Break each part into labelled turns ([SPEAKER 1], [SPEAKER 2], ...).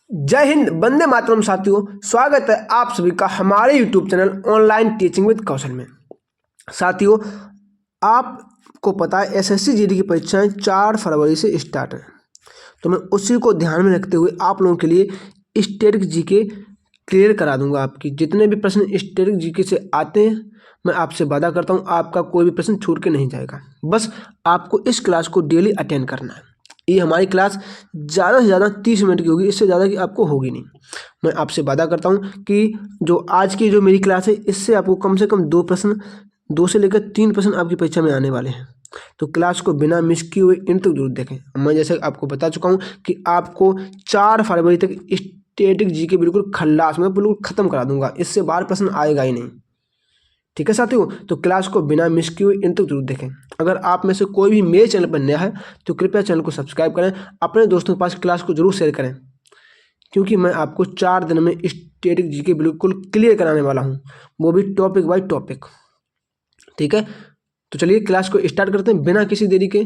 [SPEAKER 1] जय हिंद, वंदे मातरम। साथियों, स्वागत है आप सभी का हमारे YouTube channel online teaching with Kaushal में। साथियों, आपको पता है एसएससी जीडी की परीक्षाएं 4 फरवरी से स्टार्ट हैं, तो मैं उसी को ध्यान में रखते हुए आप लोगों के लिए स्टैटिक जीके क्लियर करा दूंगा। आपकी जितने भी प्रश्न स्टैटिक जीके से आते हैं, मैं आपसे वादा करता हूं आपका कोई भी प्रश्न छूट के नहीं जाएगा। बस आपको इस क्लास को डेली अटेंड करना है। ये हमारी क्लास ज़्यादा से ज़्यादा 30 मिनट की होगी, इससे ज़्यादा की आपको होगी नहीं। मैं आपसे वादा करता हूँ कि जो आज की जो मेरी क्लास है, इससे आपको कम से कम 2 से लेकर 3 प्रश्न आपकी परीक्षा में आने वाले हैं। तो क्लास को बिना मिस किए हुए इन तक जरूर देखें। मैं जैसे आपको बता चुका हूँ कि आपको 4 फरवरी तक स्टैटिक जीके बिल्कुल खल्लास में बिल्कुल ख़त्म करा दूंगा। इससे बाहर प्रश्न आएगा ही नहीं। ठीक है साथियों, तो क्लास को बिना मिस किए हुए इन तक जरूर देखें। अगर आप में से कोई भी मेरे चैनल पर नया है तो कृपया चैनल को सब्सक्राइब करें, अपने दोस्तों के पास क्लास को जरूर शेयर करें, क्योंकि मैं आपको 4 दिन में स्टैटिक जीके बिल्कुल क्लियर कराने वाला हूं, वो भी टॉपिक बाय टॉपिक। ठीक है, तो चलिए क्लास को स्टार्ट करते हैं बिना किसी देरी के।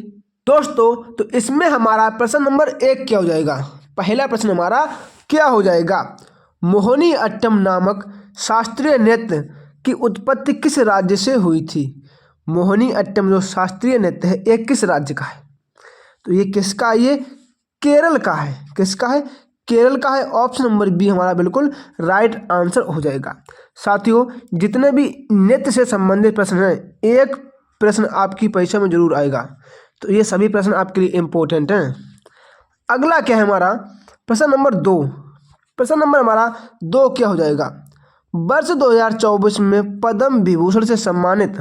[SPEAKER 1] दोस्तों, तो इसमें हमारा प्रश्न नंबर 1 क्या हो जाएगा? पहला प्रश्न हमारा क्या हो जाएगा? मोहिनी अट्टम नामक शास्त्रीय नृत्य की उत्पत्ति किस राज्य से हुई थी? मोहिनी अट्टम जो शास्त्रीय नृत्य है, ये किस राज्य का है? तो ये किसका? ये केरल का है। किसका है? केरल का है। ऑप्शन नंबर बी हमारा बिल्कुल राइट आंसर हो जाएगा। साथियों, जितने भी नृत्य से संबंधित प्रश्न हैं, एक प्रश्न आपकी परीक्षा में जरूर आएगा, तो ये सभी प्रश्न आपके लिए इंपॉर्टेंट हैं। अगला क्या है हमारा? प्रश्न नंबर 2। प्रश्न नंबर हमारा 2 क्या हो जाएगा? वर्ष 2024 में पद्म विभूषण से सम्मानित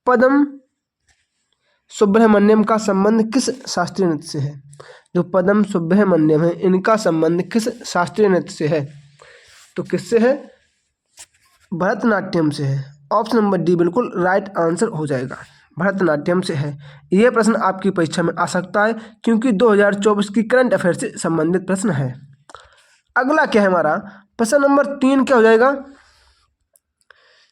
[SPEAKER 1] पद्म सुब्रमण्यम का संबंध किस शास्त्रीय नृत्य से है? जो पद्म सुब्रमण्यम है, इनका संबंध किस शास्त्रीय नृत्य से है? तो किससे है? भरतनाट्यम से है। ऑप्शन नंबर डी बिल्कुल राइट आंसर हो जाएगा, भरतनाट्यम से है। यह प्रश्न आपकी परीक्षा में आ सकता है, क्योंकि 2024 की करंट अफेयर से संबंधित प्रश्न है। अगला क्या है हमारा? प्रश्न नंबर 3 क्या हो जाएगा?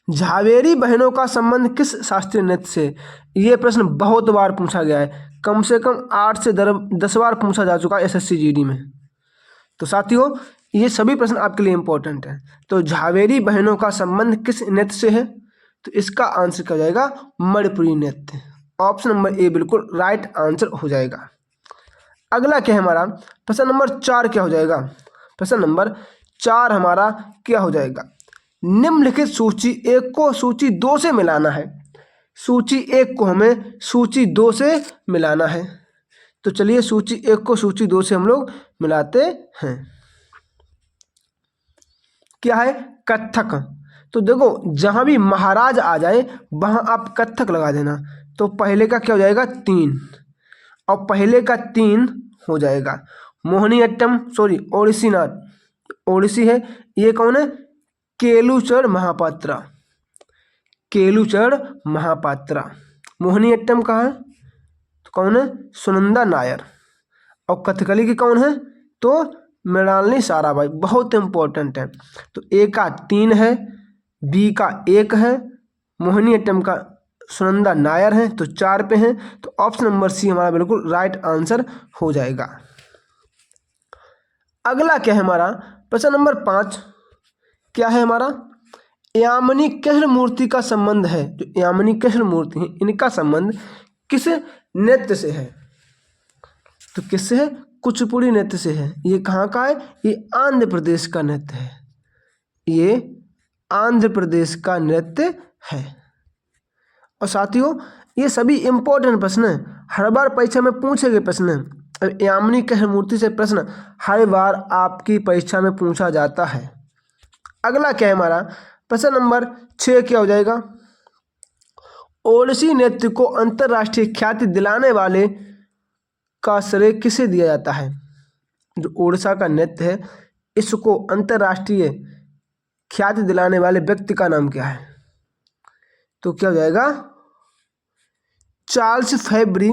[SPEAKER 1] झावेरी बहनों का संबंध किस शास्त्रीय नृत्य से? यह प्रश्न बहुत बार पूछा गया है, कम से कम 8 से 10 बार पूछा जा चुका है एसएससी जीडी में। तो साथियों, ये सभी प्रश्न आपके लिए इंपॉर्टेंट है। तो झावेरी बहनों का संबंध किस नृत्य से है? तो इसका आंसर क्या हो जाएगा? मणिपुरी नृत्य। ऑप्शन नंबर ए बिल्कुल राइट आंसर हो जाएगा। अगला क्या है हमारा? प्रश्न नंबर 4 क्या हो जाएगा? प्रश्न नंबर 4 हमारा क्या हो जाएगा? निम्नलिखित सूची 1 को सूची 2 से मिलाना है। सूची 1 को हमें सूची 2 से मिलाना है। तो चलिए सूची 1 को सूची 2 से हम लोग मिलाते हैं। क्या है? कथक। तो देखो, जहां भी महाराज आ जाए वहां आप कथक लगा देना। तो पहले का क्या हो जाएगा? 3, और पहले का 3 हो जाएगा। मोहिनीअट्टम, सॉरी ओडिसी नाथ, ओडिसी है। ये कौन है? केलुचर महापात्रा। केलुचर महापात्रा। मोहिनीअट्टम का है तो कौन है? सुनंदा नायर। और कथकली की कौन है? तो मृणालिनी साराभाई। बहुत इंपॉर्टेंट है। तो ए का 3 है, बी का 1 है, मोहिनीअट्टम का सुनंदा नायर है, तो 4 पे हैं। तो ऑप्शन नंबर सी हमारा बिल्कुल राइट आंसर हो जाएगा। अगला क्या है हमारा? प्रश्न नंबर 5 क्या है हमारा? यामिनी कृष्ण मूर्ति का संबंध है, जो यामिनी कृष्ण मूर्ति है, इनका संबंध किस नृत्य से है? तो किससे है? कुचिपुड़ी नृत्य से है। ये कहाँ का है? ये आंध्र प्रदेश का नृत्य है। ये आंध्र प्रदेश का नृत्य है। और साथियों, ये सभी इंपॉर्टेंट प्रश्न हैं, हर बार परीक्षा में पूछे गए प्रश्न हैं। और यामिनी कृष्ण मूर्ति से प्रश्न हर बार आपकी परीक्षा में पूछा जाता है। अगला क्या है हमारा? प्रश्न नंबर 6 क्या हो जाएगा? ओडिसी नृत्य को अंतर्राष्ट्रीय ख्याति दिलाने वाले का श्रेय किसे दिया जाता है? जो ओडिशा का नृत्य है, इसको अंतर्राष्ट्रीय ख्याति दिलाने वाले व्यक्ति का नाम क्या है? तो क्या हो जाएगा? चार्ल्स फैब्री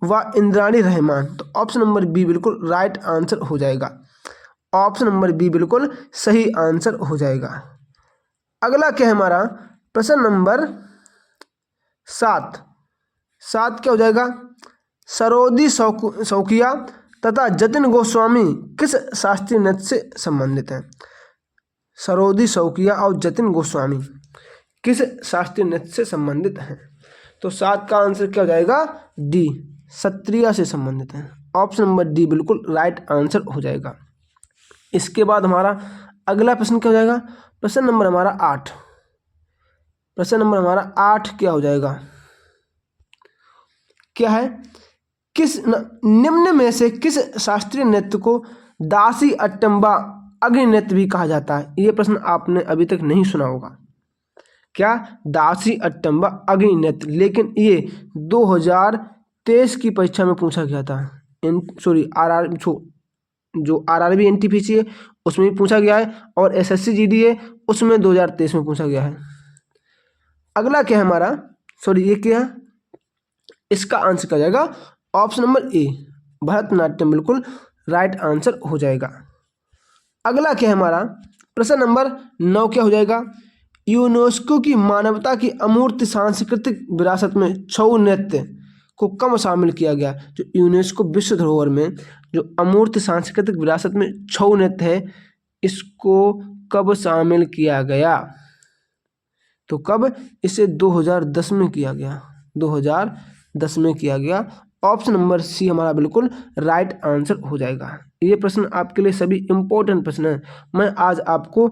[SPEAKER 1] व इंद्राणी रहमान। तो ऑप्शन नंबर बी बिल्कुल राइट आंसर हो जाएगा। ऑप्शन नंबर बी बिल्कुल सही आंसर हो जाएगा। अगला क्या है हमारा? प्रश्न नंबर 7 क्या हो जाएगा? सरोदी शौकिया तथा जतिन गोस्वामी किस शास्त्रीय नृत्य से संबंधित हैं? सरोदी शौकिया और जतिन गोस्वामी किस शास्त्रीय नृत्य से संबंधित हैं? तो 7 का आंसर क्या हो जाएगा? डी, सत्रिया से संबंधित हैं। ऑप्शन नंबर डी बिल्कुल राइट आंसर हो जाएगा। इसके बाद हमारा अगला प्रश्न क्या हो जाएगा? प्रश्न नंबर हमारा 8। प्रश्न नंबर हमारा 8 क्या हो जाएगा? क्या है? निम्न में से किस शास्त्रीय नृत्य को दासी अट्टम्बा अग्नि नृत्य भी कहा जाता है? ये प्रश्न आपने अभी तक नहीं सुना होगा। क्या? दासी अट्टम्बा अग्नि नृत्य। लेकिन ये 2023 की परीक्षा में पूछा गया था। जो आरआरबी एनटीपीसी है उसमें भी पूछा गया है, और एसएससी जीडी है उसमें 2023 में पूछा गया है। अगला क्या है हमारा? ये क्या है? इसका आंसर क्या जाएगा? ऑप्शन नंबर ए, भरतनाट्यम बिल्कुल राइट आंसर हो जाएगा। अगला क्या है हमारा? प्रश्न नंबर 9 क्या हो जाएगा? यूनेस्को की मानवता की अमूर्त सांस्कृतिक विरासत में छऊ नृत्य को कब शामिल किया गया? जो यूनेस्को विश्व धरोहर में जो अमूर्त सांस्कृतिक विरासत में छऊ नृत्य है, इसको कब शामिल किया गया? तो कब? इसे 2010 में किया गया। 2010 में किया गया। ऑप्शन नंबर सी हमारा बिल्कुल राइट आंसर हो जाएगा। ये प्रश्न आपके लिए सभी इंपॉर्टेंट प्रश्न हैं। मैं आज आपको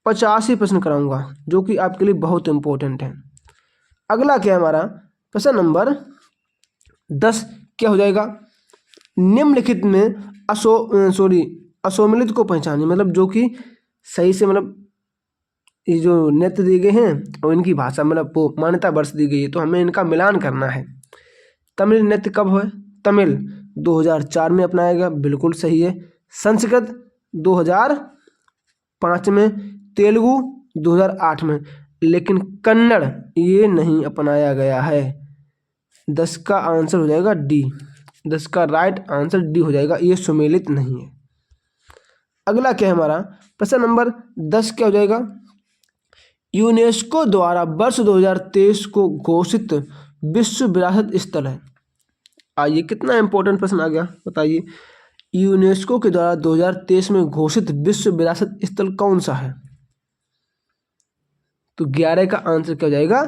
[SPEAKER 1] 85 प्रश्न कराऊंगा जो कि आपके लिए बहुत इंपॉर्टेंट है। अगला क्या है हमारा? प्रश्न नंबर 10 क्या हो जाएगा? निम्नलिखित में असोमिलित को पहचानिए, मतलब जो कि सही से, मतलब ये जो नृत्य दिए गए हैं और इनकी भाषा मतलब वो मान्यता वर्ष दी गई है, तो हमें इनका मिलान करना है। तमिल नृत्य कब है? तमिल 2004 में अपनाया गया, बिल्कुल सही है। संस्कृत 2005 में, तेलुगु 2008 में, लेकिन कन्नड़ ये नहीं अपनाया गया है। 10 का आंसर हो जाएगा डी। 10 का राइट आंसर डी हो जाएगा, ये सुमेलित नहीं है। अगला क्या है हमारा? प्रश्न नंबर 10 क्या हो जाएगा? यूनेस्को द्वारा वर्ष 2023 को घोषित विश्व विरासत स्थल है। आइए, कितना इंपॉर्टेंट प्रश्न आ गया, बताइए। यूनेस्को के द्वारा 2023 में घोषित विश्व विरासत स्थल कौन सा है? तो 11 का आंसर क्या हो जाएगा?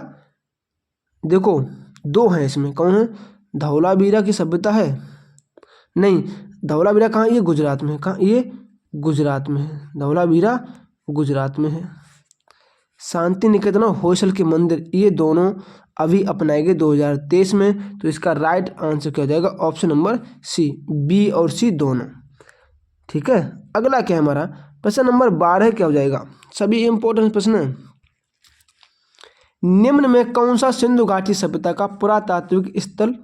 [SPEAKER 1] देखो 2 है इसमें, कौन है? धौलावीरा की सभ्यता है, नहीं, धौलावीरा कहाँ? ये गुजरात में है। कहाँ? ये गुजरात में है। धौलावीरा गुजरात में है। शांति निकेतन और होयसल के मंदिर, ये दोनों अभी अपनाए गए 2023 में। तो इसका राइट आंसर क्या हो जाएगा? ऑप्शन नंबर सी, बी और सी दोनों। ठीक है। अगला क्या है हमारा? प्रश्न नंबर 12 क्या हो जाएगा? सभी इंपॉर्टेंट प्रश्न है। निम्न में कौन सा सिंधु घाटी सभ्यता का पुरातात्विक स्थल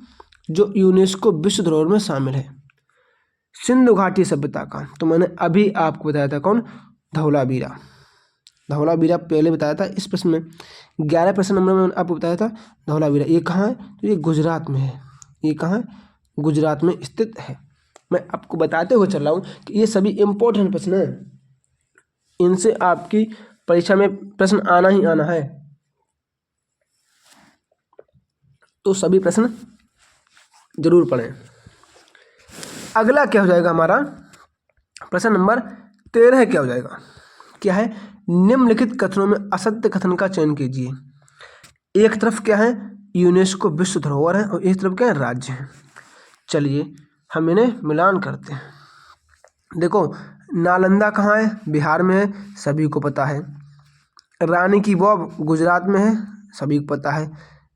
[SPEAKER 1] जो यूनेस्को विश्व धरोहर में शामिल है? सिंधु घाटी सभ्यता का तो मैंने अभी आपको बताया था, कौन? धौलावीरा। धौलावीरा पहले बताया था इस प्रश्न में। 11 प्रश्न नंबर में आपको बताया था धौलावीरा। ये कहाँ है? तो ये गुजरात में है। ये कहाँ है? गुजरात में स्थित है। मैं आपको बताते हुए चल रहा हूँ कि ये सभी इंपॉर्टेंट प्रश्न हैं, इनसे आपकी परीक्षा में प्रश्न आना ही आना है। तो सभी प्रश्न जरूर पढ़ें। अगला क्या हो जाएगा हमारा? प्रश्न नंबर 13 क्या हो जाएगा? क्या है? निम्नलिखित कथनों में असत्य कथन का चयन कीजिए। एक तरफ क्या है? यूनेस्को विश्व धरोहर है और एक तरफ क्या है? राज्य है। चलिए हम इन्हें मिलान करते हैं। देखो, नालंदा कहाँ है? बिहार में है, सभी को पता है। रानी की वाव गुजरात में है, सभी को पता है।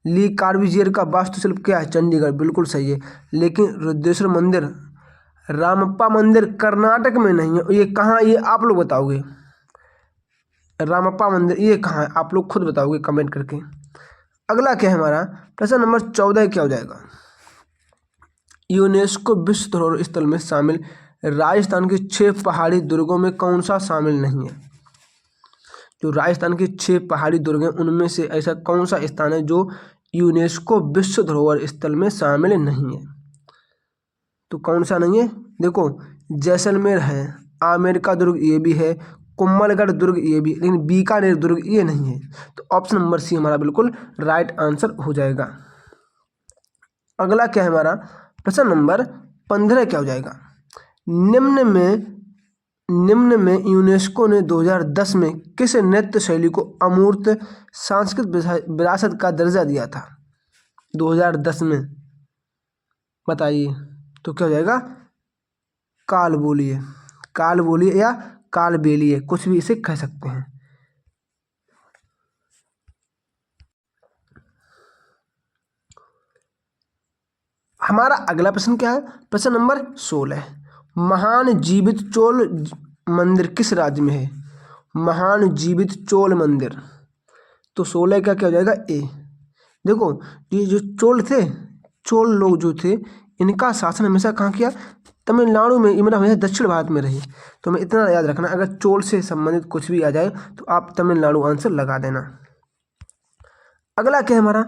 [SPEAKER 1] ली कार्बूजियर का वास्तुशिल्प क्या है? चंडीगढ़, बिल्कुल सही है। लेकिन रुद्रेश्वर मंदिर, रामप्पा मंदिर कर्नाटक में नहीं है। ये कहाँ? ये आप लोग बताओगे। रामप्पा मंदिर ये कहाँ है? आप लोग खुद बताओगे कमेंट करके। अगला क्या है हमारा? प्रश्न नंबर 14 क्या हो जाएगा? यूनेस्को विश्व धरोहर स्थल में शामिल राजस्थान के 6 पहाड़ी दुर्गों में कौन सा शामिल नहीं है? जो राजस्थान के 6 पहाड़ी दुर्ग हैं उनमें से ऐसा कौन सा स्थान है जो यूनेस्को विश्व धरोहर स्थल में शामिल नहीं है? तो कौन सा नहीं है? देखो, जैसलमेर है, आमेर का दुर्ग ये भी है, कुंभलगढ़ दुर्ग ये भी, लेकिन बीकानेर दुर्ग ये नहीं है। तो ऑप्शन नंबर सी हमारा बिल्कुल राइट आंसर हो जाएगा। अगला क्या है हमारा? प्रश्न नंबर 15 क्या हो जाएगा? निम्न में यूनेस्को ने 2010 में किस नृत्य शैली को अमूर्त सांस्कृतिक विरासत का दर्जा दिया था? 2010 में बताइए, तो क्या हो जाएगा? कालबोलिए या कालबेलिए, कुछ भी इसे कह सकते हैं। हमारा अगला प्रश्न क्या है? प्रश्न नंबर 16। महान जीवित चोल मंदिर किस राज्य में है? महान जीवित चोल मंदिर, तो 16 का क्या हो जाएगा? ए। देखो, ये जो चोल लोग जो थे, इनका शासन हमेशा कहाँ किया? तमिलनाडु में। ये मेरा हमेशा दक्षिण भारत में रही। तो हमें इतना याद रखना, अगर चोल से संबंधित कुछ भी आ जाए तो आप तमिलनाडु आंसर लगा देना। अगला क्या है हमारा?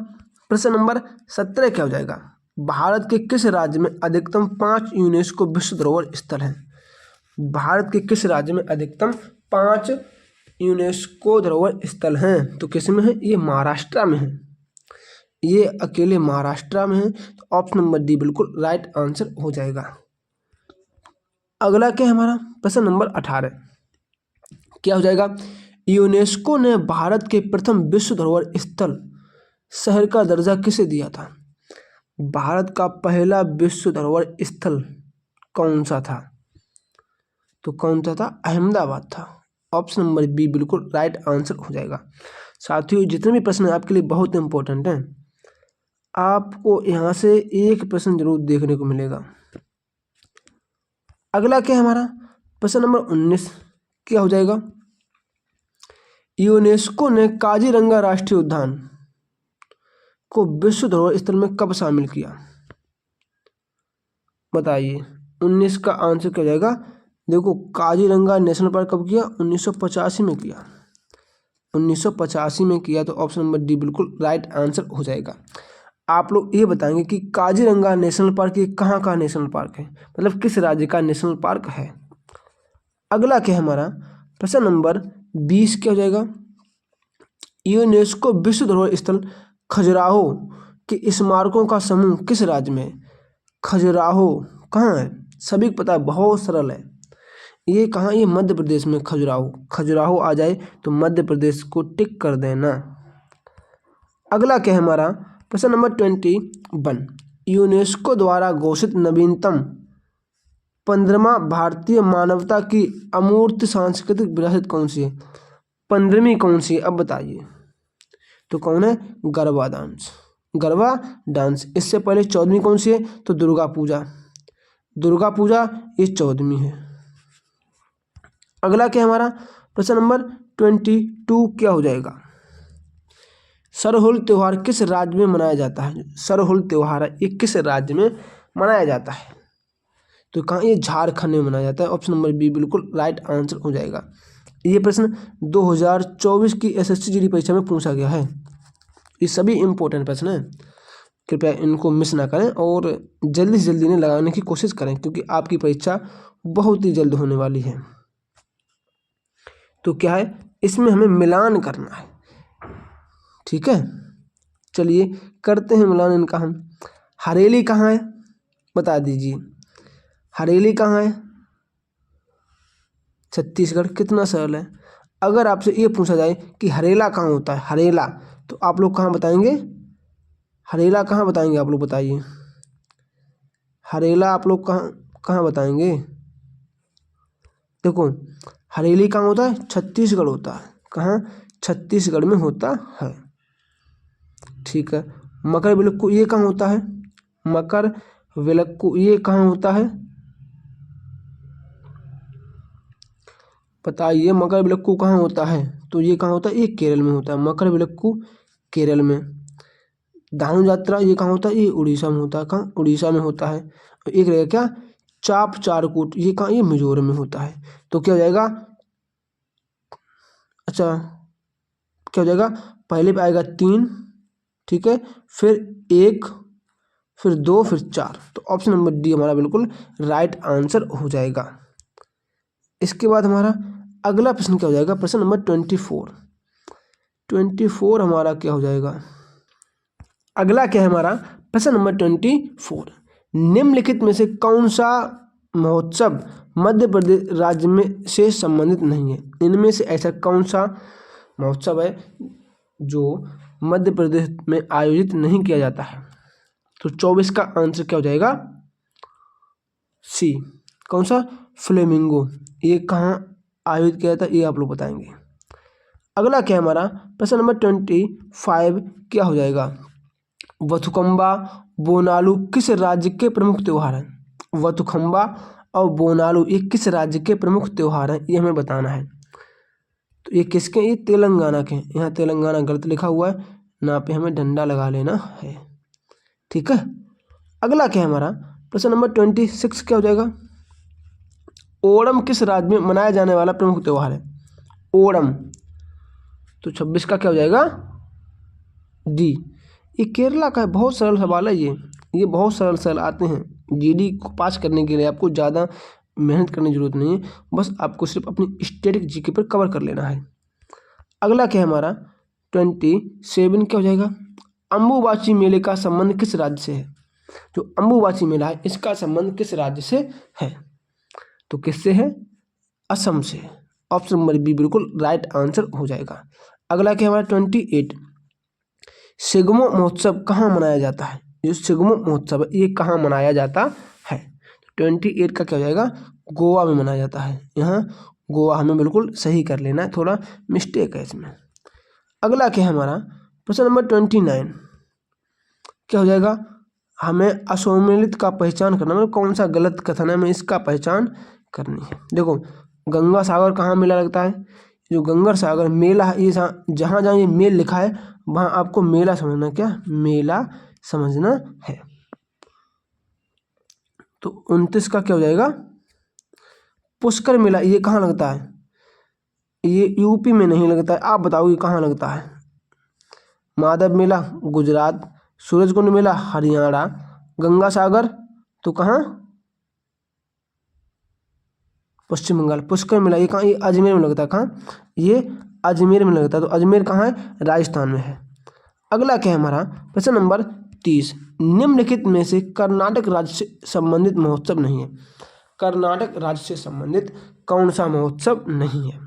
[SPEAKER 1] प्रश्न नंबर 17 क्या हो जाएगा? भारत के किस राज्य में अधिकतम 5 यूनेस्को विश्व धरोहर स्थल हैं? भारत के किस राज्य में अधिकतम 5 यूनेस्को धरोहर स्थल हैं? तो किस में है? ये महाराष्ट्र में है। ये अकेले महाराष्ट्र में है। तो ऑप्शन नंबर डी बिल्कुल राइट आंसर हो जाएगा। अगला क्या है हमारा? प्रश्न नंबर 18 क्या हो जाएगा? यूनेस्को ने भारत के प्रथम विश्व धरोहर स्थल शहर का दर्जा किसे दिया था? भारत का पहला विश्व धरोहर स्थल कौन सा था? तो कौन सा था? अहमदाबाद था। ऑप्शन नंबर बी बिल्कुल राइट आंसर हो जाएगा। साथियों, जितने भी प्रश्न हैं आपके लिए बहुत इंपॉर्टेंट हैं। आपको यहाँ से एक प्रश्न जरूर देखने को मिलेगा। अगला क्या है हमारा? प्रश्न नंबर 19 क्या हो जाएगा? यूनेस्को ने काजीरंगा राष्ट्रीय उद्यान को विश्व धरोहर स्थल में कब शामिल किया? बताइए, 19 का आंसर क्या हो जाएगा? देखो, काजीरंगा नेशनल पार्क कब किया? 1985 में किया। 1985 में किया। तो ऑप्शन नंबर डी बिल्कुल राइट आंसर हो जाएगा। आप लोग ये बताएंगे कि काजीरंगा नेशनल पार्क ये कहाँ का नेशनल पार्क है, मतलब किस राज्य का नेशनल पार्क है। अगला क्या है हमारा? प्रश्न नंबर 20 क्या हो जाएगा? यूनेस्को विश्व धरोहर स्थल खजुराहो के स्मारकों का समूह किस राज्य में है? खजुराहो कहाँ है? सभी को पता है, बहुत सरल है। ये कहाँ? ये मध्य प्रदेश में खजुराहो आ जाए तो मध्य प्रदेश को टिक कर देना। अगला क्या है हमारा? प्रश्न नंबर 21 यूनेस्को द्वारा घोषित नवीनतम 15वां भारतीय मानवता की अमूर्त सांस्कृतिक विरासत कौन सी है? 15वीं कौन सी है? अब बताइए, तो कौन है? गरबा डांस। इससे पहले 14वीं कौन सी है? तो दुर्गा पूजा ये 14वीं है। अगला क्या है हमारा? प्रश्न नंबर 22 क्या हो जाएगा? सरहुल त्योहार किस राज्य में मनाया जाता है? सरहुल त्योहार ये किस राज्य में मनाया जाता है? तो कहाँ? ये झारखंड में मनाया जाता है। ऑप्शन नंबर बी बिल्कुल राइट आंसर हो जाएगा। ये प्रश्न 2024 की एसएससी जीडी परीक्षा में पूछा गया है। ये सभी इंपॉर्टेंट प्रश्न हैं, कृपया इनको मिस ना करें और जल्दी से जल्दी इन्हें लगाने की कोशिश करें, क्योंकि आपकी परीक्षा बहुत ही जल्द होने वाली है। तो क्या है? इसमें हमें मिलान करना है। ठीक है, चलिए करते हैं मिलान इनका हम। हरेली कहाँ है? बता दीजिए, हरेली कहाँ है? छत्तीसगढ़। कितना सरल है। अगर आपसे ये पूछा जाए कि हरेला कहाँ होता है, हरेला, तो आप लोग कहाँ बताएंगे? हरेला कहाँ बताएंगे आप लोग? बताइए, हरेला आप लोग कहाँ बताएंगे? देखो, हरेली कहाँ होता है? छत्तीसगढ़ होता है। कहाँ? छत्तीसगढ़ में होता है। ठीक है। मकरविलक्कू ये कहाँ होता है? मकरविलक्कू ये कहाँ होता है? बताइए, मकरविलक्कू कहाँ होता है? तो ये कहाँ होता है? ये केरल में होता है। मकरविलक्कू केरल में। धानु यात्रा ये कहाँ होता है? ये उड़ीसा में होता है। कहाँ? उड़ीसा में होता है। एक रहेगा क्या? चाप चारकूट ये कहाँ? ये मिजोरम में होता है। तो क्या हो जाएगा? अच्छा, क्या हो जाएगा? पहले पे आएगा 3, ठीक है, फिर 1, फिर 2, फिर 4। तो ऑप्शन नंबर डी हमारा बिल्कुल राइट आंसर हो जाएगा। इसके बाद हमारा अगला प्रश्न क्या हो जाएगा? प्रश्न नंबर 24 हमारा क्या हो जाएगा? अगला क्या है हमारा? प्रश्न नंबर 24 निम्नलिखित में से कौन सा महोत्सव मध्य प्रदेश राज्य में से संबंधित नहीं है? इनमें से ऐसा कौन सा महोत्सव है जो मध्य प्रदेश में आयोजित नहीं किया जाता है? तो 24 का आंसर क्या हो जाएगा? सी। कौन सा? फ्लेमिंगो। ये कहाँ आयोजित किया जाता है ये आप लोग बताएंगे। अगला क्या है हमारा? प्रश्न नंबर 25 क्या हो जाएगा? बथुकम्बा बोनालू किस राज्य के प्रमुख त्योहार हैं? बथुकम्बा और बोनालू ये किस राज्य के प्रमुख त्योहार हैं ये हमें बताना है। तो ये किसके? ये तेलंगाना के। यहाँ तेलंगाना गलत लिखा हुआ है, ना पे हमें डंडा लगा लेना है। ठीक है। अगला क्या है हमारा? प्रश्न नंबर 26 क्या हो जाएगा? ओणम किस राज्य में मनाया जाने वाला प्रमुख त्योहार है? ओणम। तो 26 का क्या हो जाएगा? डी। ये केरला का है। बहुत सरल सवाल है ये बहुत सरल आते हैं। जीडी को पास करने के लिए आपको ज़्यादा मेहनत करने की जरूरत नहीं है, बस आपको सिर्फ अपनी स्टैटिक जीके पर कवर कर लेना है। अगला क्या है हमारा? 27 क्या हो जाएगा? अम्बुबाची मेले का संबंध किस राज्य से है? जो अम्बुबाची मेला है इसका संबंध किस राज्य से है? तो किससे है? असम से। ऑप्शन नंबर बी बिल्कुल राइट आंसर हो जाएगा। अगला क्या हमारा? 28 सिगमो महोत्सव कहाँ मनाया जाता है? जो सिगमो महोत्सव है ये कहाँ मनाया जाता है? 28 का क्या हो जाएगा? गोवा में मनाया जाता है। यहाँ गोवा हमें बिल्कुल सही कर लेना है, थोड़ा मिस्टेक है इसमें। अगला क्या है हमारा? प्रश्न नंबर 29 क्या हो जाएगा? हमें असम्मिलित का पहचान करना, मतलब कौन सा गलत कथन है हमें इसका पहचान करनी है। देखो गंगा सागर कहाँ मेला लगता है? जो गंगा सागर मेला है ये जहाँ जहाँ ये मेल लिखा है वहाँ आपको मेला समझना, क्या मेला समझना है। तो 29 का क्या हो जाएगा? पुष्कर मेला ये कहाँ लगता है? ये यूपी में नहीं लगता है, आप बताओ ये कहाँ लगता है? माधव मेला गुजरात, सूरजकुंड मेला हरियाणा, गंगा सागर तो कहाँ? पश्चिम बंगाल। पुष्कर मेला ये कहाँ? ये अजमेर में लगता है। कहाँ? ये अजमेर में लगता है। तो अजमेर कहाँ है? राजस्थान में है। अगला क्या है हमारा? प्रश्न नंबर 30 निम्नलिखित में से कर्नाटक राज्य से संबंधित महोत्सव नहीं है। कर्नाटक राज्य से संबंधित कौन सा महोत्सव नहीं है?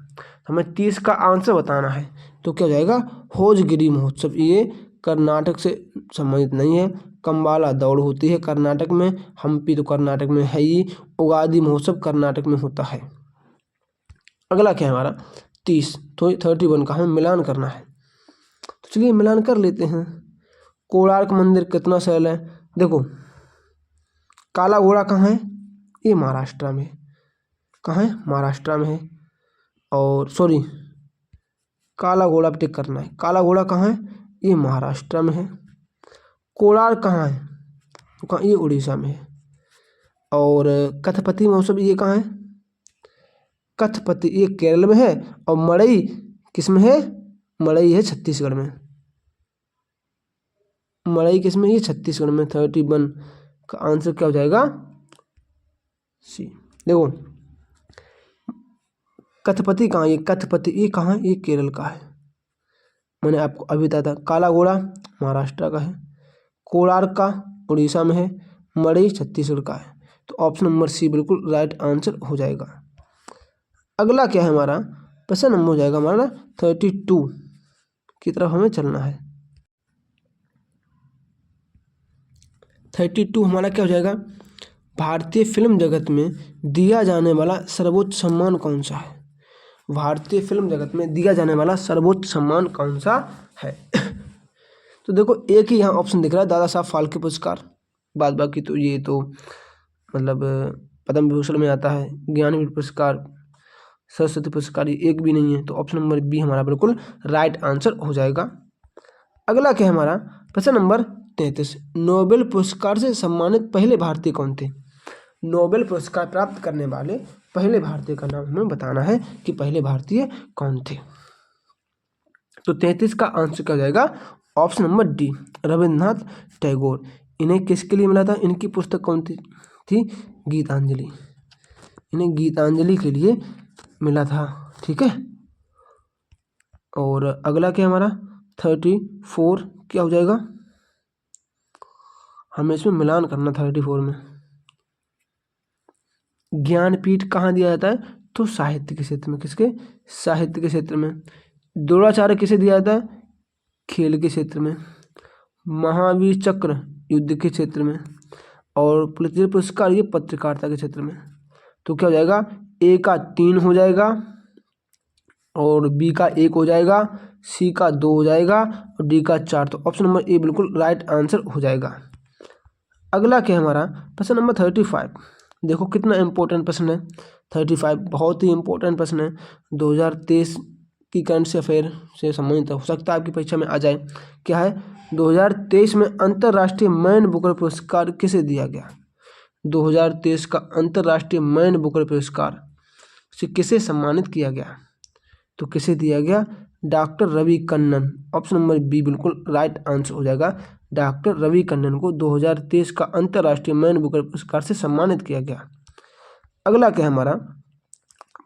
[SPEAKER 1] हमें 30 का आंसर बताना है। तो क्या हो जाएगा? होजगिरी महोत्सव। ये कर्नाटक से संबंधित नहीं है। कंबाला दौड़ होती है कर्नाटक में, हम्पी तो कर्नाटक में है ही, उगादी महोत्सव कर्नाटक में होता है। अगला क्या है हमारा? 30 तो 31 का हमें मिलान करना है। तो चलिए मिलान कर लेते हैं। कोणार्क मंदिर कितना शैल है? देखो काला घोड़ा कहाँ है? ये महाराष्ट्र में। कहाँ है? महाराष्ट्र में है। और सॉरी काला घोड़ा पे टिक करना है। काला घोड़ा कहाँ है? ये महाराष्ट्र में है। कोणार्क कहाँ है? कहाँ? ये उड़ीसा में है। और कथपति महोत्सव ये कहाँ है? कथपति ये केरल में है। और मड़ई किस में है? मड़ई है छत्तीसगढ़ में। मड़ई किस में? ये छत्तीसगढ़ में। 31 का आंसर क्या हो जाएगा? सी। देखो कथपति कहाँ? ये कथपति ये कहाँ है? ये केरल का है। मैंने आपको अभी बताया था। काला घोड़ा महाराष्ट्र का है, कोणार्क का उड़ीसा में है, मड़ई छत्तीसगढ़ का है। तो ऑप्शन नंबर सी बिल्कुल राइट आंसर हो जाएगा। अगला क्या है हमारा? प्रश्न नंबर हो जाएगा हमारा 32 की तरफ हमें चलना है। 32 हमारा क्या हो जाएगा? भारतीय फिल्म जगत में दिया जाने वाला सर्वोच्च सम्मान कौन सा है? भारतीय फिल्म जगत में दिया जाने वाला सर्वोच्च सम्मान कौन सा है? तो देखो एक ही यहाँ ऑप्शन दिख रहा है, दादा साहब फाल्के पुरस्कार। बाद बाकी तो ये तो मतलब पद्म विभूषण में आता है, ज्ञानपीठ पुरस्कार, सरस्वती पुरस्कार, ये एक भी नहीं है। तो ऑप्शन नंबर बी हमारा बिल्कुल राइट आंसर हो जाएगा। अगला क्या है हमारा? प्रश्न नंबर 33 नोबेल पुरस्कार से सम्मानित पहले भारतीय कौन थे? नोबेल पुरस्कार प्राप्त करने वाले पहले भारतीय का नाम हमें बताना है कि पहले भारतीय कौन थे। तो 33 का आंसर क्या हो जाएगा? Option number D Rabindranath Tagore. इन्हें किसके लिए मिला था? इनकी पुस्तक कौन थी? गीतांजलि। इन्हें गीतांजलि के लिए मिला था। ठीक है। और अगला क्या हमारा 34 क्या हो जाएगा? हमें इसमें मिलान करना 34 में। ज्ञानपीठ कहाँ दिया जाता है? तो साहित्य के क्षेत्र में। किसके? साहित्य के क्षेत्र में। द्रोणाचार्य किसे दिया जाता है? खेल के क्षेत्र में। महावीर चक्र युद्ध के क्षेत्र में। और पुलित्जर पुरस्कार ये पत्रकारिता के क्षेत्र में। तो क्या हो जाएगा? ए का 3 हो जाएगा और बी का 1 हो जाएगा, सी का 2 हो जाएगा और डी का 4। तो ऑप्शन नंबर ए बिल्कुल राइट आंसर हो जाएगा। अगला क्या है हमारा? प्रश्न नंबर 35। देखो कितना इंपॉर्टेंट प्रश्न है। 35 बहुत ही इंपॉर्टेंट प्रश्न है। 2023 की करंट अफेयर से संबंधित हो सकता है आपकी परीक्षा में आ जाए। क्या है? 2023 में अंतर्राष्ट्रीय मैन बुकर पुरस्कार किसे दिया गया? 2023 का अंतर्राष्ट्रीय मैन बुकर पुरस्कार से किसे सम्मानित किया गया? तो किसे दिया गया? Doctor Ravi Kannan. Option number B बिल्कुल राइट आंसर हो जाएगा। डॉक्टर रवि कन्नन को 2023 का अंतर्राष्ट्रीय मैन बुकर पुरस्कार से सम्मानित किया गया। अगला क्या है हमारा?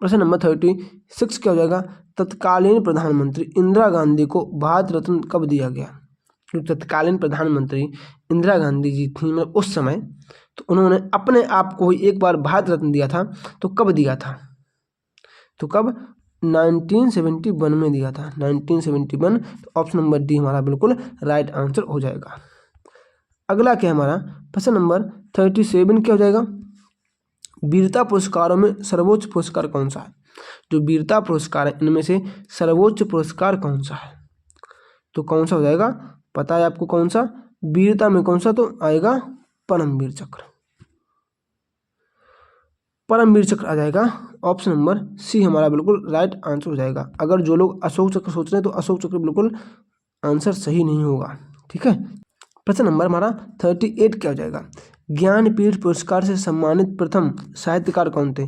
[SPEAKER 1] प्रश्न नंबर 36 क्या हो जाएगा? तत्कालीन प्रधानमंत्री इंदिरा गांधी को भारत रत्न कब दिया गया? जो तत्कालीन प्रधानमंत्री इंदिरा गांधी जी थी मतलब उस समय, तो उन्होंने अपने आप को ही एक बार भारत रत्न दिया था। तो कब दिया था? तो कब? 1971 में दिया था। 1971। तो ऑप्शन नंबर डी हमारा बिल्कुल राइट आंसर हो जाएगा। अगला क्या है हमारा? प्रश्न नंबर 37 क्या हो जाएगा? वीरता पुरस्कारों में सर्वोच्च पुरस्कार कौन सा है? जो वीरता पुरस्कार है इनमें से सर्वोच्च पुरस्कार कौन सा है? तो कौन सा हो जाएगा? पता है आपको कौन सा? वीरता में कौन सा? तो आएगा परमवीर चक्र। परमवीर चक्र आ जाएगा। ऑप्शन नंबर सी हमारा बिल्कुल राइट आंसर हो जाएगा। अगर जो लोग अशोक चक्र सोच रहे हैं तो अशोक चक्र बिल्कुल आंसर सही नहीं होगा। ठीक है। प्रश्न नंबर हमारा 38 क्या हो जाएगा? ज्ञानपीठ पुरस्कार से सम्मानित प्रथम साहित्यकार कौन थे?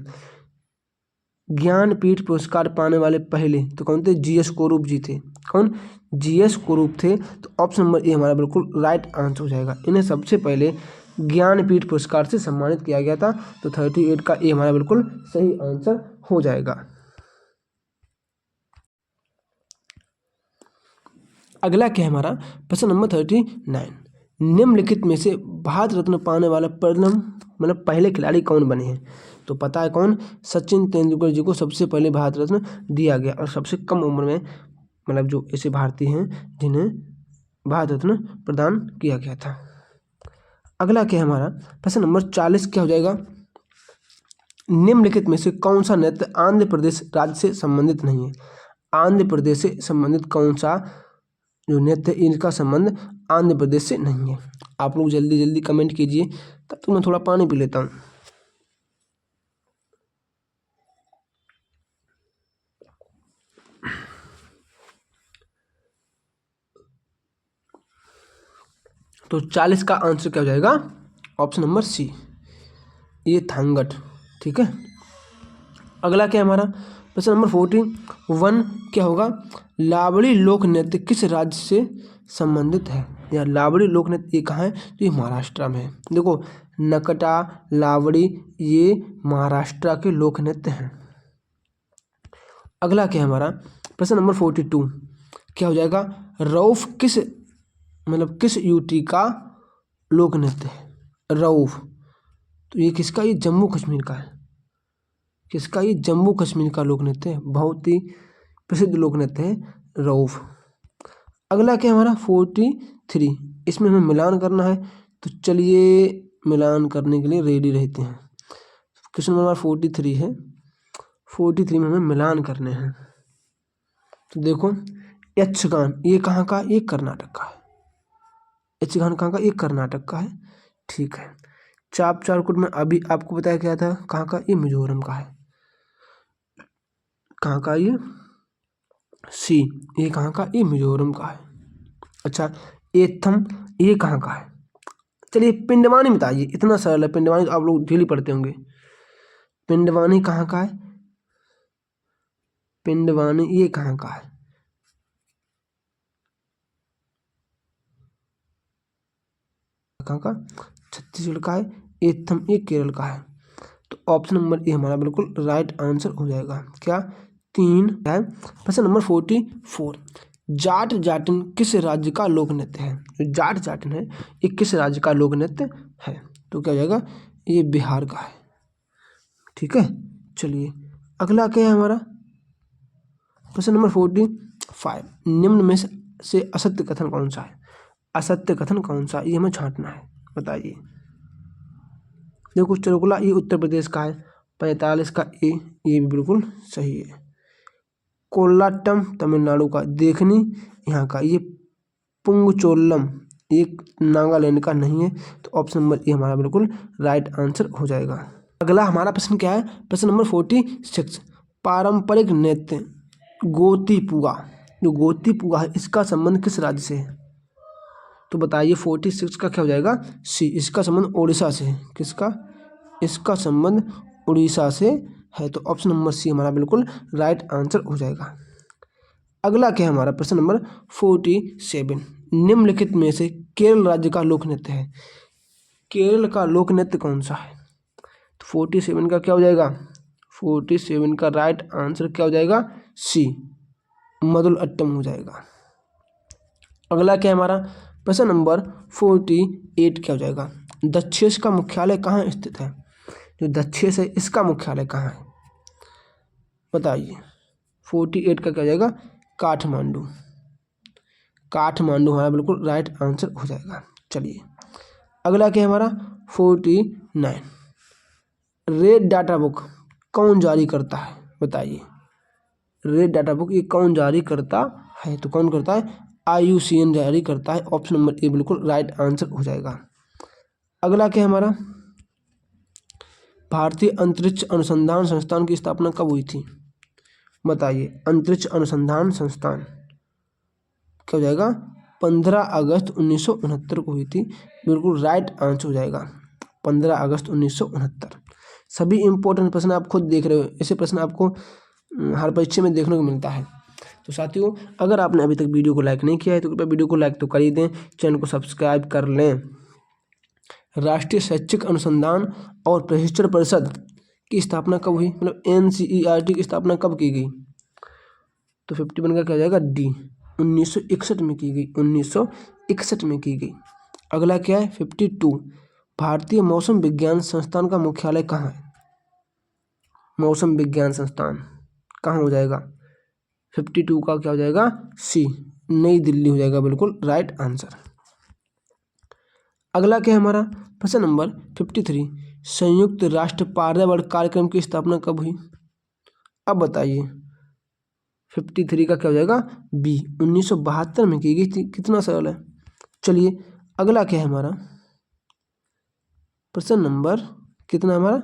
[SPEAKER 1] ज्ञानपीठ पुरस्कार पाने वाले पहले तो कौन थे? जीएस कुरूप जी थे। कौन? जीएस कुरूप थे। तो ऑप्शन नंबर ए हमारा बिल्कुल राइट आंसर हो जाएगा। इन्हें सबसे पहले ज्ञानपीठ पुरस्कार से सम्मानित किया गया था। तो 38 का ए हमारा बिल्कुल सही आंसर हो जाएगा। अगला क्या है हमारा? प्रश्न नंबर 39। निम्नलिखित में से भारत रत्न पाने वाला प्रथम मतलब पहले खिलाड़ी कौन बने हैं? तो पता है कौन? सचिन तेंदुलकर जी को सबसे पहले भारत रत्न दिया गया और सबसे कम उम्र में मतलब जो ऐसे भारतीय हैं जिन्हें भारत रत्न प्रदान किया गया था। अगला क्या है हमारा? प्रश्न नंबर 40 क्या हो जाएगा? निम्नलिखित में से कौन सा नृत्य आंध्र प्रदेश राज्य से संबंधित नहीं है? आंध्र प्रदेश से संबंधित कौन सा जो नृत्य इनका संबंध आंध्र प्रदेश से नहीं है? आप लोग जल्दी जल्दी कमेंट कीजिए, तब तक मैं थोड़ा पानी पी लेता हूँ। तो 40 का आंसर क्या हो जाएगा? ऑप्शन नंबर सी, ये थांगट। ठीक है। अगला क्या है हमारा? प्रश्न नंबर 41 क्या होगा? लावड़ी लोक नृत्य किस राज्य से संबंधित है? या लावड़ी लोक नृत्य ये कहाँ है? तो ये महाराष्ट्र में है। देखो नकटा, लावड़ी ये महाराष्ट्र के लोक नृत्य हैं। अगला क्या है हमारा? प्रश्न नंबर 42 क्या हो जाएगा? रऊफ किस मतलब किस यूटी का लोक नृत्य है? रऊफ तो ये किसका? ये जम्मू कश्मीर का है। किसका? ये जम्मू कश्मीर का लोक नृत्य है। बहुत ही प्रसिद्ध लोक नृत्य है रऊफ। अगला क्या हमारा? 43 इसमें हमें मिलान करना है। तो चलिए मिलान करने के लिए रेडी रहते हैं। क्वेश्चन नंबर 43 है। 43 में हमें मिलान करने हैं। तो देखो यक्षगान ये कहाँ का? ये कर्नाटक का है। यक्षगान कहाँ का? ये कर्नाटक का है। ठीक है। चाप चारकुट में अभी आपको बताया गया था कहाँ का? ये मिजोरम का है। कहाँ का? ये सी, ये कहाँ का? ये मिजोरम का है। अच्छा एथम ये कहाँ का है? चलिए पिंडवानी बताइए, इतना सरल है। पिंडवानी तो आप लोग डेली पढ़ते होंगे। पिंडवानी कहाँ का है? पिंडवानी ये कहाँ का है? कहाँ का? छत्तीसगढ़ का है। एथम ये केरल का है। तो ऑप्शन नंबर ए हमारा बिल्कुल राइट आंसर हो जाएगा। क्या? 3 है। प्रश्न नंबर 44 जाट जाटिन किस राज्य का लोक नृत्य है? जो जाट जाटिन है ये किस राज्य का लोक नृत्य है? तो क्या हो जाएगा, ये बिहार का है। ठीक है, चलिए अगला क्या है हमारा प्रश्न नंबर 45। निम्न में से असत्य कथन कौन सा है? असत्य कथन कौन सा, ये हमें छांटना है, बताइए। देखो चरकुला ये उत्तर प्रदेश का है, 45 का ए, ये भी बिल्कुल सही है। कोल्लाटम तमिलनाडु का, देखनी यहाँ का, ये पुंगचोल्लम ये नागालैंड का नहीं है, तो ऑप्शन नंबर ए हमारा बिल्कुल राइट आंसर हो जाएगा। अगला हमारा प्रश्न क्या है, प्रश्न नंबर 46। पारंपरिक नृत्य गोतीपुआ, जो गोतीपुआ है इसका संबंध किस राज्य से है? तो बताइए 46 का क्या हो जाएगा, सी, इसका संबंध उड़ीसा से है। किसका? इसका संबंध उड़ीसा से है, तो ऑप्शन नंबर सी हमारा बिल्कुल राइट आंसर हो जाएगा। अगला क्या है हमारा प्रश्न नंबर 47। निम्नलिखित में से केरल राज्य का लोक नृत्य है? केरल का लोक नृत्य कौन सा है? तो 47 का क्या हो जाएगा, 47 का राइट आंसर क्या हो जाएगा, सी, मदुल अट्टम हो जाएगा। अगला क्या है हमारा प्रश्न नंबर 48 क्या हो जाएगा, दक्षेस का मुख्यालय कहाँ स्थित है? जो दक्षेस है इसका मुख्यालय कहाँ है, बताइए। 48 का क्या हो जाएगा, काठमांडू, काठमांडू हमारा बिल्कुल राइट आंसर हो जाएगा। चलिए अगला क्या है हमारा 49। रेड डाटा बुक कौन जारी करता है, बताइए। रेड डाटा बुक ये कौन जारी करता है? तो कौन करता है, IUCN जारी करता है, ऑप्शन नंबर ए बिल्कुल राइट आंसर हो जाएगा। अगला क्या है हमारा, भारतीय अंतरिक्ष अनुसंधान संस्थान की स्थापना कब हुई थी, बताइए। अंतरिक्ष अनुसंधान संस्थान क्या हो जाएगा, 15 अगस्त 1969 को हुई थी, बिल्कुल राइट आंसर हो जाएगा 15 अगस्त 1969। सभी इंपॉर्टेंट प्रश्न आप खुद देख रहे हो, ऐसे प्रश्न आपको हर परीक्षा में देखने को मिलता है। तो साथियों अगर आपने अभी तक वीडियो को लाइक नहीं किया है तो कृपया वीडियो को लाइक तो कर ही दें, चैनल को सब्सक्राइब कर लें। राष्ट्रीय शैक्षिक अनुसंधान और प्रशिक्षण परिषद की स्थापना कब हुई, मतलब NCERT की स्थापना कब की गई? तो 51 का क्या हो जाएगा, डी, 1961 में की गई, 1961 में की गई। अगला क्या है 52। भारतीय मौसम विज्ञान संस्थान का मुख्यालय कहाँ है? मौसम विज्ञान संस्थान कहाँ हो जाएगा, 52 का क्या हो जाएगा, सी, नई दिल्ली हो जाएगा, बिल्कुल राइट आंसर। अगला क्या है हमारा प्रश्न नंबर 53। संयुक्त राष्ट्र पर्यावरण कार्यक्रम की स्थापना कब हुई, अब बताइए। 53 का क्या हो जाएगा, बी, 1972 में की गई थी। कितना सरल है। चलिए अगला क्या है हमारा प्रश्न नंबर कितना हमारा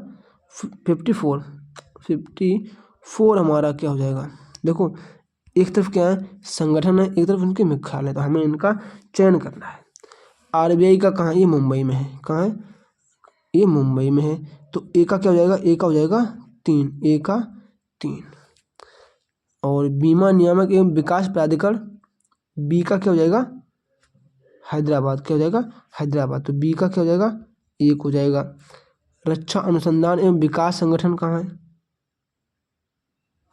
[SPEAKER 1] 54 हमारा क्या हो जाएगा। देखो एक तरफ क्या है संगठन है, एक तरफ उनके मुख्यालय, तो हमें इनका चयन करना है। RBI का कहाँ, ये मुंबई में है, कहाँ है, ये मुंबई में है, तो ए का क्या हो जाएगा, ए का हो जाएगा 3, ए का 3। और बीमा नियामक एवं विकास प्राधिकरण बी का क्या हो जाएगा, हैदराबाद, क्या हो जाएगा, हैदराबाद, तो बी का क्या हो जाएगा, 1 हो जाएगा। रक्षा अनुसंधान एवं विकास संगठन कहाँ है,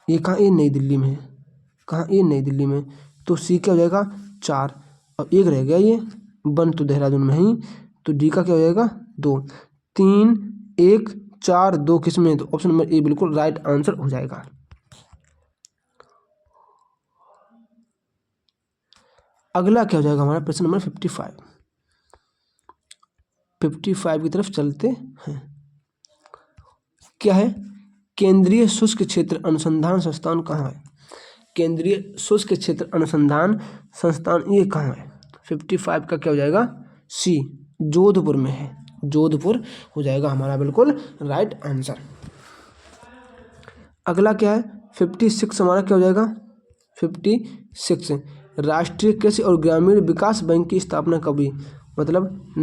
[SPEAKER 1] ये कहाँ, ये नई दिल्ली में है, कहाँ, ये नई दिल्ली में, तो सी क्या हो जाएगा 4, और 1 रह गया, ये 1 तो देहरादून में ही, तो डी का क्या हो जाएगा 2, 3 1 4 2 किस में, तो ऑप्शन नंबर ए बिल्कुल राइट आंसर हो जाएगा। अगला क्या हो जाएगा हमारा प्रश्न नंबर 55 की तरफ चलते हैं। क्या है, केंद्रीय शुष्क क्षेत्र अनुसंधान संस्थान कहाँ है, केंद्रीय शुष्क क्षेत्र अनुसंधान संस्थान ये कहाँ है, 55 का क्या हो जाएगा, सी, जोधपुर में है, जोधपुर हो जाएगा हमारा बिल्कुल राइट आंसर। अगला क्या है 56 हमारा क्या हो जाएगा, 56 राष्ट्रीय कृषि और ग्रामीण विकास बैंक की स्थापना कब हुई, मतलब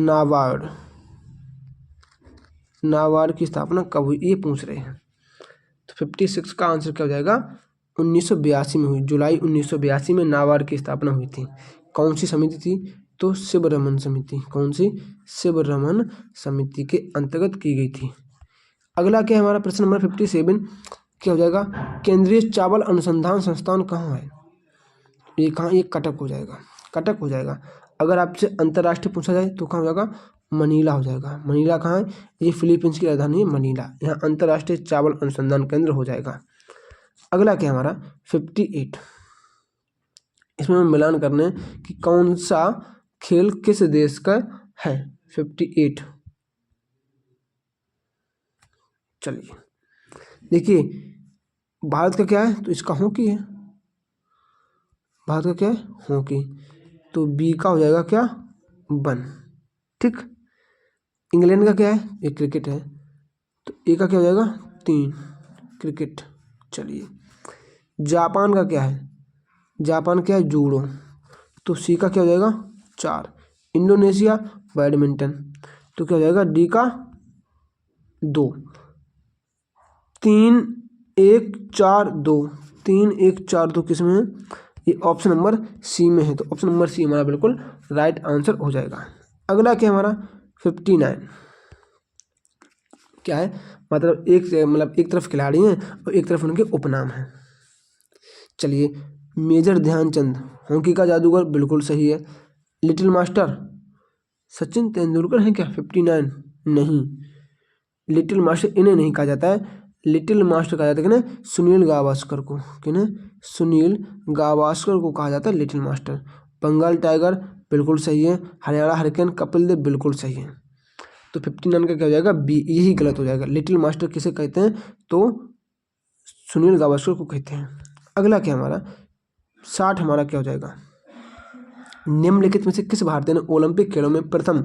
[SPEAKER 1] नाबार्ड की स्थापना कब हुई, ये पूछ रहे हैं। तो 56 का आंसर क्या हो जाएगा, 1982 में हुई, जुलाई 1982 में नाबार्ड की स्थापना हुई थी। कौन सी समिति थी, तो शिवरमन समिति, कौन सी, शिवरमन समिति के अंतर्गत की गई थी। अगला क्या है हमारा प्रश्न नंबर 57 क्या हो जाएगा, केंद्रीय चावल अनुसंधान संस्थान कहाँ है, ये कहाँ, ये कटक हो जाएगा, कटक हो जाएगा। अगर आपसे अंतर्राष्ट्रीय पूछा जाए तो कहाँ हो जाएगा, मनीला हो जाएगा। मनीला कहाँ है, ये फिलीपींस की राजधानी है मनीला, यहाँ अंतर्राष्ट्रीय चावल अनुसंधान केंद्र हो जाएगा। अगला क्या हमारा 58, इसमें हम मिलान करने कि कौन सा खेल किस देश का है। 58 चलिए देखिए, भारत का क्या है, तो इसका हॉकी है, भारत का क्या है, हॉकी, तो बी का हो जाएगा क्या, 1, ठीक। इंग्लैंड का क्या है, ये क्रिकेट है, तो ए का क्या हो जाएगा, 3 क्रिकेट। चलिए जापान का क्या है, जापान क्या है, जूडो, तो सी का क्या हो जाएगा, 4। इंडोनेशिया बैडमिंटन, तो क्या हो जाएगा, डी का 2। 3 1 4 2, 3 1 4 2 किस में है, ये ऑप्शन नंबर सी में है, तो ऑप्शन नंबर सी हमारा बिल्कुल राइट आंसर हो जाएगा। अगला क्या हमारा 59, क्या है, मतलब एक तरफ खिलाड़ी हैं और एक तरफ उनके उपनाम हैं। चलिए मेजर ध्यानचंद हॉकी का जादूगर, बिल्कुल सही है। लिटिल मास्टर सचिन तेंदुलकर हैं क्या, 59 नहीं, लिटिल मास्टर इन्हें नहीं कहा जाता है, लिटिल मास्टर कहा जाता है किन्हें, सुनील गावस्कर को, किन्हें, सुनील गावस्कर को कहा जाता है लिटिल मास्टर। बंगाल टाइगर बिल्कुल सही है। हरियाणा हरिकेन कपिल देव बिल्कुल सही है। तो 59 का क्या हो जाएगा, बी, यही गलत हो जाएगा। लिटिल मास्टर किसे कहते हैं, तो सुनील गावस्कर को कहते हैं। अगला क्या हमारा 60 हमारा क्या हो जाएगा, निम्नलिखित में से किस भारतीय ने ओलंपिक खेलों में प्रथम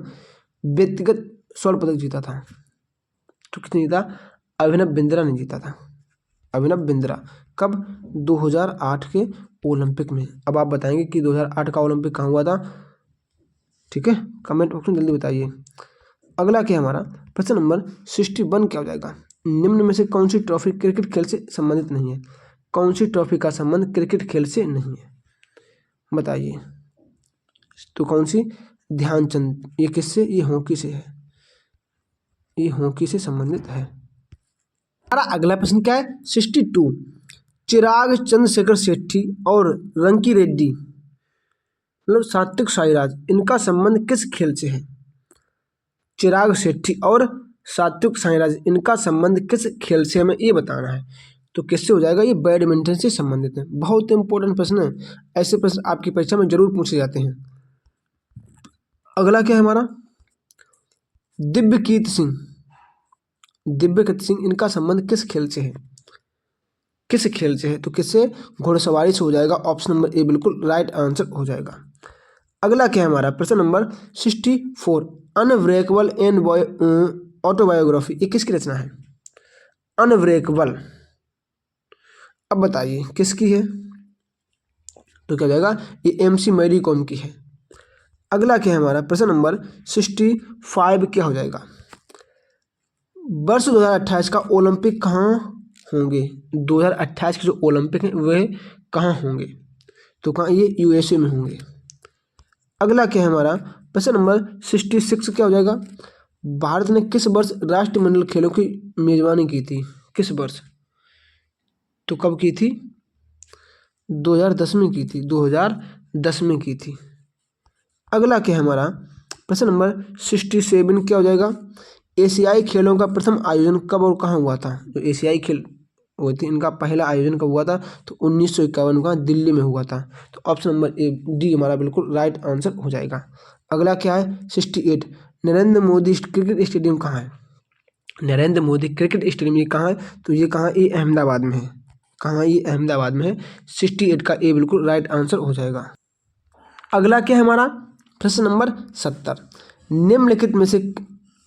[SPEAKER 1] व्यक्तिगत स्वर्ण पदक जीता था, तो किसने जीता, अभिनव बिंद्रा ने जीता था, अभिनव बिंद्रा। कब, 2008 के ओलंपिक में। अब आप बताएंगे कि 2008 का ओलंपिक कहाँ हुआ था, ठीक है, कमेंट बॉक्स में जल्दी बताइए। अगला क्या हमारा प्रश्न नंबर 61 क्या हो जाएगा, निम्न में से कौन सी ट्रॉफी क्रिकेट खेल से संबंधित नहीं है, कौन सी ट्रॉफी का संबंध क्रिकेट खेल से नहीं है, बताइए। तो कौन सी, ध्यानचंद, ये किससे, ये हॉकी से है, ये हॉकी से संबंधित है। हमारा अगला प्रश्न क्या है 62, चिराग चंद्रशेखर सेठी और रंकी रेड्डी मतलब सात्विक साईराज, इनका संबंध किस खेल से है। चिराग शेट्टी और सात्विक साईराज, इनका संबंध किस खेल से, हमें ये बताना है। तो किससे हो जाएगा, ये बैडमिंटन से संबंधित है। बहुत इंपॉर्टेंट प्रश्न है, ऐसे प्रश्न आपकी परीक्षा में जरूर पूछे जाते हैं। अगला क्या है हमारा दिव्यकीर्ति सिंह, दिव्यकीर्ति सिंह, इनका संबंध किस खेल से है, किस खेल से है, तो किससे, घोड़सवारी से हो जाएगा। ऑप्शन नंबर ए बिल्कुल राइट आंसर हो जाएगा। अगला क्या है हमारा प्रश्न नंबर 64, अनब्रेकेबल एंड ऑटोबायोग्राफी, ये किसकी रचना है, अनब्रेकेबल। अब बताइए किसकी है, तो क्या हो जाएगा, ये MC मैरी कॉम की है। अगला क्या है हमारा प्रश्न नंबर 65 क्या हो जाएगा, वर्ष 2028 का ओलंपिक कहाँ होंगे, 2028 के जो ओलंपिक हैं वह कहाँ होंगे, तो कहाँ, ये USA में होंगे। अगला क्या है हमारा प्रश्न नंबर 66 क्या हो जाएगा, भारत ने किस वर्ष राष्ट्रमंडल खेलों की मेजबानी की थी, किस वर्ष, तो कब की थी, 2010 में की थी, 2010 में की थी। अगला क्या है हमारा प्रश्न नंबर 67 क्या हो जाएगा, एशियाई खेलों का प्रथम आयोजन कब और कहाँ हुआ था। जो एशियाई खेल हुए थे इनका पहला आयोजन कब हुआ था, तो 1951 का दिल्ली में हुआ था। तो ऑप्शन नंबर ए डी हमारा बिल्कुल राइट आंसर हो जाएगा। अगला क्या है 68, नरेंद्र मोदी क्रिकेट स्टेडियम कहाँ है, नरेंद्र मोदी क्रिकेट स्टेडियम ये कहाँ है, तो ये कहाँ, ये अहमदाबाद में है, कहाँ, ये अहमदाबाद में है। 68 का ए बिल्कुल राइट आंसर हो जाएगा। अगला क्या है हमारा प्रश्न नंबर 70, निम्नलिखित में से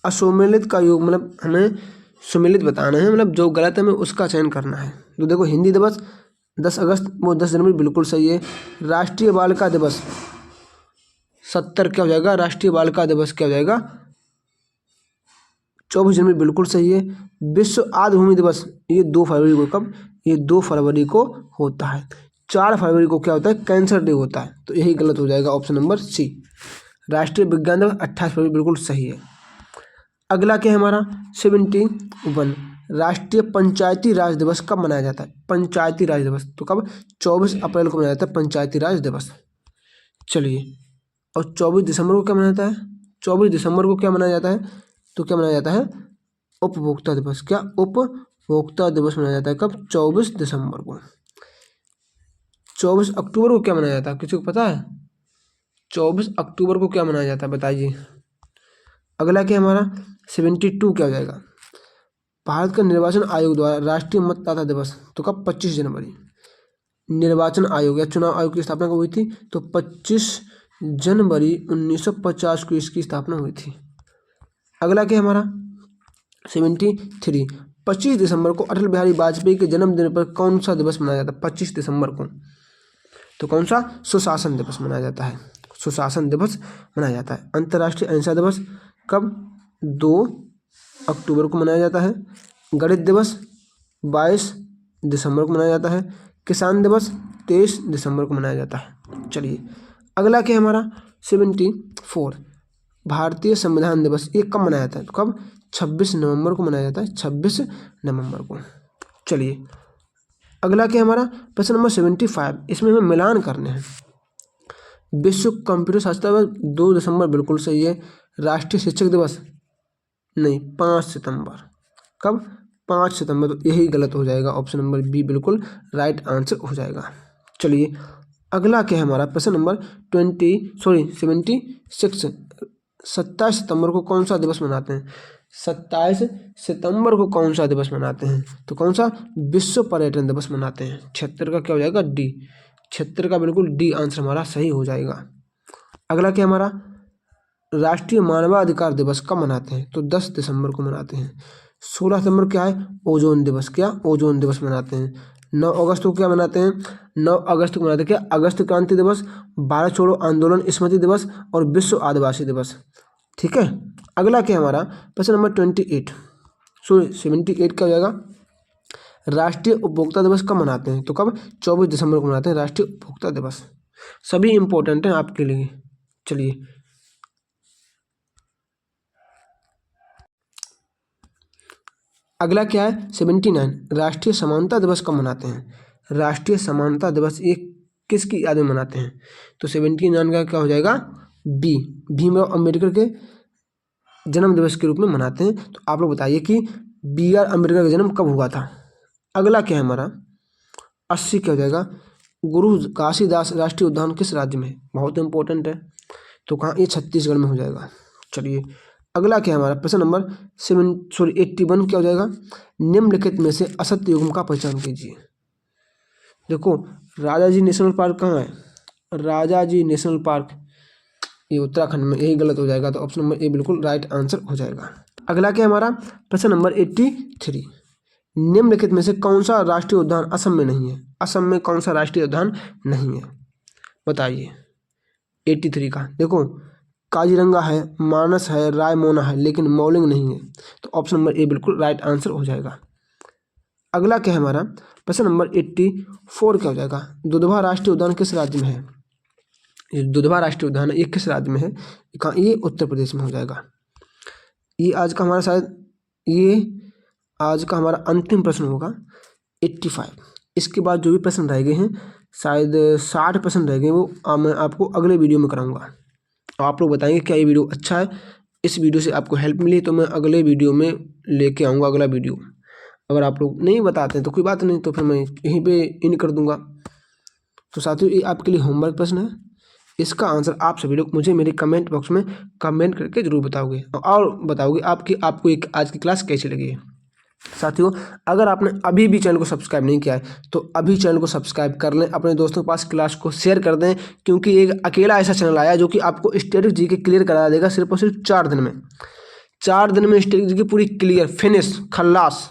[SPEAKER 1] असुमेलित का योग, मतलब हमें सुमेलित बताना है, मतलब जो गलत है हमें उसका चयन करना है। तो देखो हिंदी दिवस 10 अगस्त वो 10 जनवरी बिल्कुल सही है। राष्ट्रीय बालिका दिवस 70 क्या हो जाएगा, राष्ट्रीय बालिका दिवस क्या हो जाएगा 24 जनवरी बिल्कुल सही है। विश्व आर्द्रभूमि दिवस ये 2 फरवरी को, कब, ये 2 फरवरी को होता है। 4 फरवरी को क्या होता है, कैंसर डे होता है, तो यही गलत हो जाएगा ऑप्शन नंबर सी। राष्ट्रीय विज्ञान दिवस 28 फरवरी बिल्कुल सही है। अगला क्या है हमारा 71, राष्ट्रीय पंचायती राज दिवस कब मनाया जाता है? पंचायती राज दिवस तो कब? 24 अप्रैल को मनाया जाता है पंचायती राज दिवस। चलिए, और 24 दिसंबर को क्या मनाया जाता है? 24 दिसंबर को क्या मनाया जाता है? तो क्या मनाया जाता है? उपभोक्ता दिवस। क्या? उपभोक्ता दिवस मनाया जाता है कब? 24 दिसंबर को। 24 अक्टूबर को क्या मनाया जाता है? किसी को पता है? 24 अक्टूबर को क्या मनाया जाता है, बताइए। अगला क्या हमारा 72 क्या हो जाएगा? भारत का निर्वाचन आयोग द्वारा राष्ट्रीय मतदाता दिवस तो कब? 25 जनवरी। निर्वाचन आयोग या चुनाव आयोग की स्थापना कब हुई थी? तो 25 जनवरी 1950 को इसकी स्थापना हुई थी। अगला क्या हमारा 73, 25 दिसंबर को अटल बिहारी वाजपेयी के जन्मदिन पर कौन सा दिवस मनाया जाता है? 25 दिसंबर को तो कौन सा? सुशासन दिवस मनाया जाता है। सुशासन दिवस मनाया जाता है। अंतर्राष्ट्रीय अहिंसा दिवस कब? 2 अक्टूबर को मनाया जाता है। गणित दिवस 22 दिसंबर को मनाया जाता है। किसान दिवस 23 दिसंबर को मनाया जाता है। चलिए, अगला क्या है हमारा 74, भारतीय संविधान दिवस ये कब मनाया जाता है? तो कब? 26 नवंबर को मनाया जाता है। 26 नवंबर को। चलिए, अगला क्या हमारा प्रश्न नंबर 75, इसमें हमें मिलान करने हैं। विश्व कंप्यूटर शास्त्र दिवस 2 दिसंबर बिल्कुल सही है। राष्ट्रीय शिक्षक दिवस नहीं, 5 सितंबर। कब? 5 सितंबर। तो यही गलत हो जाएगा, ऑप्शन नंबर बी बिल्कुल राइट आंसर हो जाएगा। चलिए, अगला क्या है हमारा प्रश्न नंबर 76, 27 सितंबर को कौन सा दिवस मनाते हैं? 27 सितंबर को कौन सा दिवस मनाते हैं? तो कौन सा? विश्व पर्यटन दिवस मनाते हैं। 76 का क्या हो जाएगा? डी। 76 का बिल्कुल डी आंसर हमारा सही हो जाएगा। अगला क्या हमारा राष्ट्रीय मानवाधिकार दिवस कब मनाते हैं? तो 10 दिसंबर को मनाते हैं। 16 सितंबर क्या है? ओजोन दिवस। क्या? ओजोन दिवस मनाते हैं। 9 अगस्त को क्या मनाते हैं? 9 अगस्त को मनाते हैं क्या? अगस्त क्रांति दिवस, भारत छोड़ो आंदोलन स्मृति दिवस और विश्व आदिवासी दिवस। ठीक है। अगला क्या हमारा प्रश्न नंबर 78 क्या हो जाएगा? राष्ट्रीय उपभोक्ता दिवस कब मनाते हैं? तो कब? 24 दिसंबर को मनाते हैं राष्ट्रीय उपभोक्ता दिवस। सभी इंपॉर्टेंट हैं आपके लिए। चलिए, अगला क्या है 79, राष्ट्रीय समानता दिवस कब मनाते हैं? राष्ट्रीय समानता दिवस ये किसकी याद में मनाते हैं? तो 79 का क्या हो जाएगा? बी, भीमराव अंबेडकर के जन्म दिवस के रूप में मनाते हैं। तो आप लोग बताइए कि BR अम्बेडकर का जन्म कब हुआ था? अगला क्या है हमारा 80 क्या हो जाएगा? गुरु घासीदास राष्ट्रीय उद्यान किस राज्य में है? बहुत इंपॉर्टेंट है। तो कहाँ? ये छत्तीसगढ़ में हो जाएगा। चलिए, अगला क्या है हमारा प्रश्न नंबर 81 क्या हो जाएगा? निम्नलिखित में से असत्य युग्म का पहचान कीजिए। देखो, राजाजी नेशनल पार्क कहाँ है? राजाजी नेशनल पार्क ये उत्तराखंड में, यही गलत हो जाएगा। तो ऑप्शन नंबर ए बिल्कुल राइट आंसर हो जाएगा। अगला क्या हमारा प्रश्न नंबर 83, निम्नलिखित में से कौन सा राष्ट्रीय उद्यान असम में नहीं है? असम में कौन सा राष्ट्रीय उद्यान नहीं है बताइए। 83 का देखो, काजीरंगा है, मानस है, रायमोना है, लेकिन मौलिंग नहीं है। तो ऑप्शन नंबर ए बिल्कुल राइट आंसर हो जाएगा। अगला क्या है हमारा प्रश्न नंबर 84 क्या हो जाएगा? दुधवा राष्ट्रीय उद्यान किस राज्य में है? ये दुधवा राष्ट्रीय उद्यान ये किस राज्य में है? कहाँ? ये उत्तर प्रदेश में हो जाएगा। ये आज का हमारा अंतिम प्रश्न होगा 85। इसके बाद जो भी प्रश्न रह गए हैं, शायद 60 प्रश्न रह गए, वो मैं आपको अगले वीडियो में कराऊंगा। आप लोग बताएंगे क्या ये वीडियो अच्छा है, इस वीडियो से आपको हेल्प मिली तो मैं अगले वीडियो में लेके आऊँगा अगला वीडियो। अगर आप लोग नहीं बताते हैं तो कोई बात नहीं, तो फिर मैं यहीं पे इन कर दूंगा। तो साथियों, ये आपके लिए होमवर्क प्रश्न है। इसका आंसर आप सभी लोग मुझे मेरे कमेंट बॉक्स में कमेंट करके जरूर बताओगे और बताओगे आपको एक आज की क्लास कैसी लगी है। साथियों, अगर आपने अभी भी चैनल को सब्सक्राइब नहीं किया है तो अभी चैनल को सब्सक्राइब कर लें, अपने दोस्तों के पास क्लास को शेयर कर दें, क्योंकि एक अकेला ऐसा चैनल आया जो कि आपको स्टैटिक जीके क्लियर करा देगा सिर्फ और सिर्फ 4 दिन में। 4 दिन में स्टैटिक जीके पूरी क्लियर फिनिश खल्लास।